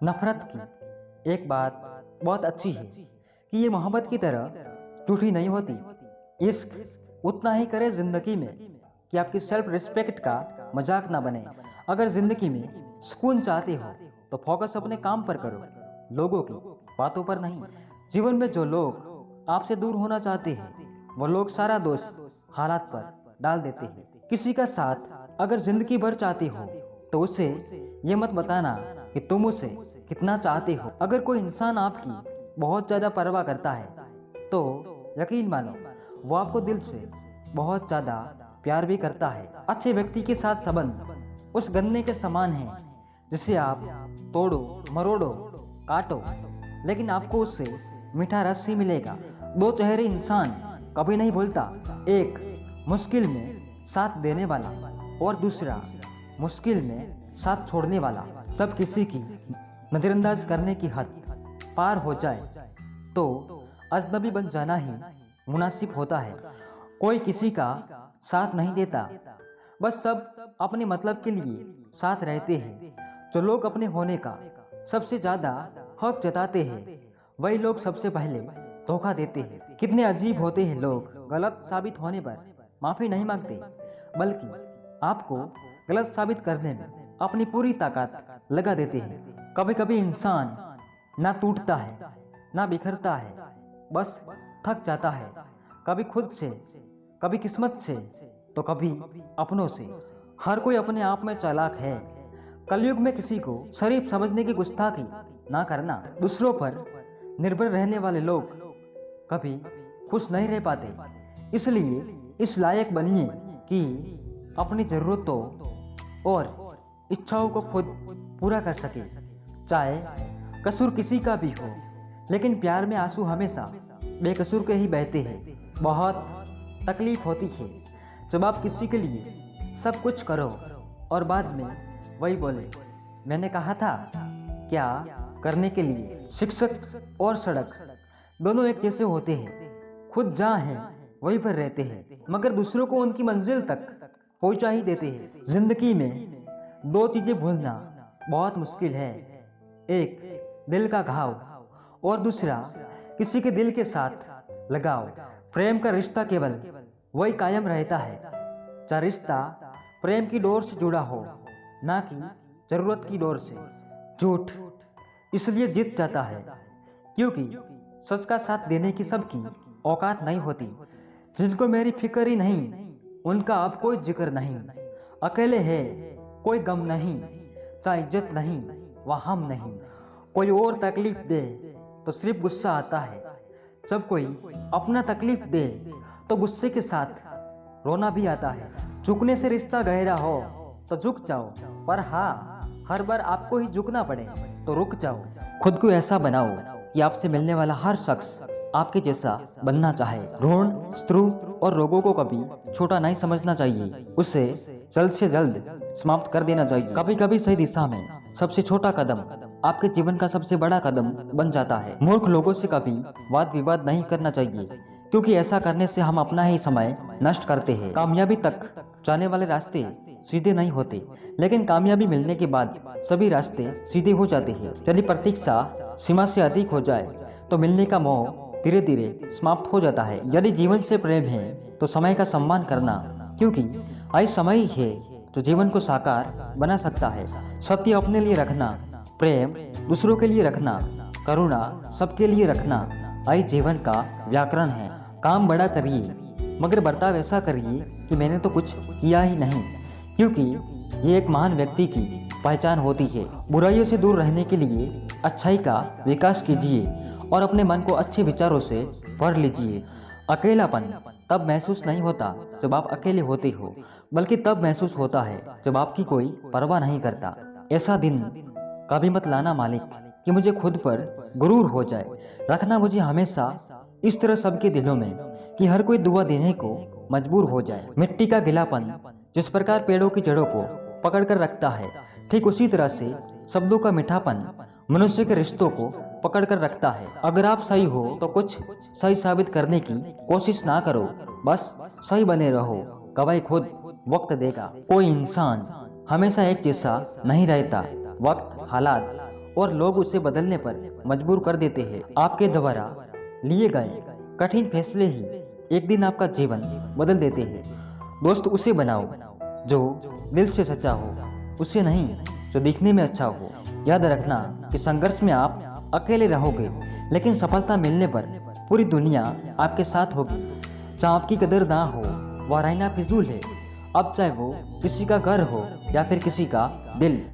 नफरत की एक बात बहुत अच्छी है कि ये मोहब्बत की तरह झूठी नहीं होती। इश्क उतना ही करे जिंदगी में कि आपकी सेल्फ रिस्पेक्ट का मजाक ना बने। अगर जिंदगी में सुकून चाहते हो तो फोकस अपने काम पर करो, लोगों की बातों पर नहीं। जीवन में जो लोग आपसे दूर होना चाहते हैं वो लोग सारा दोष हालात पर डाल देते हैं। किसी का साथ अगर जिंदगी भर चाहते हो तो उसे ये मत बताना कि तुम उसे कितना चाहते हो। अगर कोई इंसान आपकी बहुत ज्यादा परवाह करता है तो यकीन मानो वो आपको दिल से बहुत ज्यादा प्यार भी करता है। अच्छे व्यक्ति के साथ संबंध उस गन्ने के समान है जिसे आप तोड़ो, मरोड़ो, काटो, लेकिन आपको उससे मीठा रस ही मिलेगा। दो चेहरे इंसान कभी नहीं भूलता, एक मुश्किल में साथ देने वाला और दूसरा मुश्किल में साथ छोड़ने वाला। जब किसी की नजरअंदाज करने की हद पार हो जाए तो अजनबी बन जाना ही मुनासिब होता है। कोई किसी का साथ नहीं देता, बस सब अपने मतलब के लिए साथ रहते हैं। जो लोग अपने होने का सबसे ज्यादा हक जताते हैं वही लोग सबसे पहले धोखा देते हैं। कितने अजीब होते हैं लोग, गलत साबित होने पर माफी नहीं मांगते बल्कि आपको गलत साबित करने में अपनी पूरी ताकत लगा देते हैं। कभी कभी इंसान ना टूटता है ना बिखरता है, बस थक जाता है, कभी खुद से, कभी किस्मत से, तो कभी अपनों से। हर कोई अपने आप में चालाक है। कलयुग में किसी को शरीफ समझने की गुस्ताखी ना करना। दूसरों पर निर्भर रहने वाले लोग कभी खुश नहीं रह पाते, इसलिए इस लायक बनिए कि अपनी जरूरतों और इच्छाओं को खुद पूरा कर सके। चाहे कसूर किसी का भी हो, लेकिन प्यार में आंसू हमेशा बेकसूर के ही बहते हैं। बहुत तकलीफ होती है जब आप किसी के लिए सब कुछ करो और बाद में वही बोले मैंने कहा था क्या करने के लिए। शिक्षक और सड़क दोनों एक जैसे होते हैं, खुद जहाँ हैं वहीं पर रहते हैं मगर दूसरों को उनकी मंजिल तक पहुंचा ही देते हैं। जिंदगी में दो चीजें भूलना बहुत मुश्किल है, एक दिल का घाव और दूसरा किसी के दिल के साथ लगाव। प्रेम का रिश्ता केवल वही कायम रहता है चाहे रिश्ता प्रेम की डोर से जुड़ा हो, ना कि जरूरत की डोर से। झूठ इसलिए जीत जाता है क्योंकि सच का साथ देने की सबकी औकात नहीं होती। जिनको मेरी फिक्र ही नहीं उनका अब कोई जिक्र नहीं। अकेले है कोई गम नहीं, चाहे इज्जत नहीं वह हम नहीं। कोई और तकलीफ दे तो सिर्फ गुस्सा आता है, जब कोई अपना तकलीफ दे तो गुस्से के साथ रोना भी आता है। झुकने से रिश्ता गहरा हो तो झुक जाओ, पर हाँ हर बार आपको ही झुकना पड़े तो रुक जाओ। खुद को ऐसा बनाओ कि आपसे मिलने वाला हर शख्स आपके जैसा बनना चाहे। ऋण, शत्रु और रोगों को कभी छोटा नहीं समझना चाहिए, उसे जल्द से जल्द समाप्त कर देना चाहिए। कभी कभी सही दिशा में सबसे छोटा कदम आपके जीवन का सबसे बड़ा कदम बन जाता है। मूर्ख लोगों से कभी वाद विवाद नहीं करना चाहिए क्योंकि ऐसा करने से हम अपना ही समय नष्ट करते हैं। कामयाबी तक जाने वाले रास्ते सीधे नहीं होते, लेकिन कामयाबी मिलने के बाद सभी रास्ते सीधे हो जाते हैं। यदि प्रतीक्षा सीमा से अधिक हो जाए तो मिलने का मोह धीरे धीरे समाप्त हो जाता है। यदि जीवन से प्रेम है तो समय का सम्मान करना, क्योंकि आई समय ही है जो जीवन को साकार बना सकता है। सत्य अपने लिए रखना, प्रेम दूसरों के लिए रखना, करुणा सबके लिए रखना आई जीवन का व्याकरण है। काम बड़ा करिए मगर बर्ताव ऐसा करिए कि मैंने तो कुछ किया ही नहीं, क्योंकि ये एक महान व्यक्ति की पहचान होती है। बुराइयों से दूर रहने के लिए अच्छाई का विकास कीजिए और अपने मन को अच्छे विचारों से भर लीजिए। अकेलापन तब महसूस नहीं होता जब आप अकेले होते हो, बल्कि तब महसूस होता है जब आपकी कोई परवाह नहीं करता। ऐसा दिन कभी मत लाना मालिक कि मुझे खुद पर गुरूर हो जाए। रखना मुझे हमेशा इस तरह सबके दिलों में कि हर कोई दुआ देने को मजबूर हो जाए। मिट्टी का गिलापन जिस प्रकार पेड़ों की जड़ों को पकड़ कर रखता है, ठीक उसी तरह से शब्दों का मीठापन मनुष्य के रिश्तों को पकड़ कर रखता है। अगर आप सही हो तो कुछ सही साबित करने की कोशिश ना करो, बस सही बने रहो। गवाही खुद वक्त देगा। कोई इंसान हमेशा एक जैसा नहीं रहता। वक्त, हालात और लोग उसे बदलने पर मजबूर कर देते हैं। आपके द्वारा लिए गए कठिन फैसले ही एक दिन आपका जीवन बदल देते हैं। दोस्त उसे बनाओ जो दिल से सच्चा हो, उसे नहीं जो दिखने में अच्छा हो। याद रखना कि संघर्ष में आप अकेले रहोगे, लेकिन सफलता मिलने पर पूरी दुनिया आपके साथ होगी। जहाँ आपकी कदर ना हो वह रहना फिजूल है, अब चाहे वो किसी का घर हो या फिर किसी का दिल।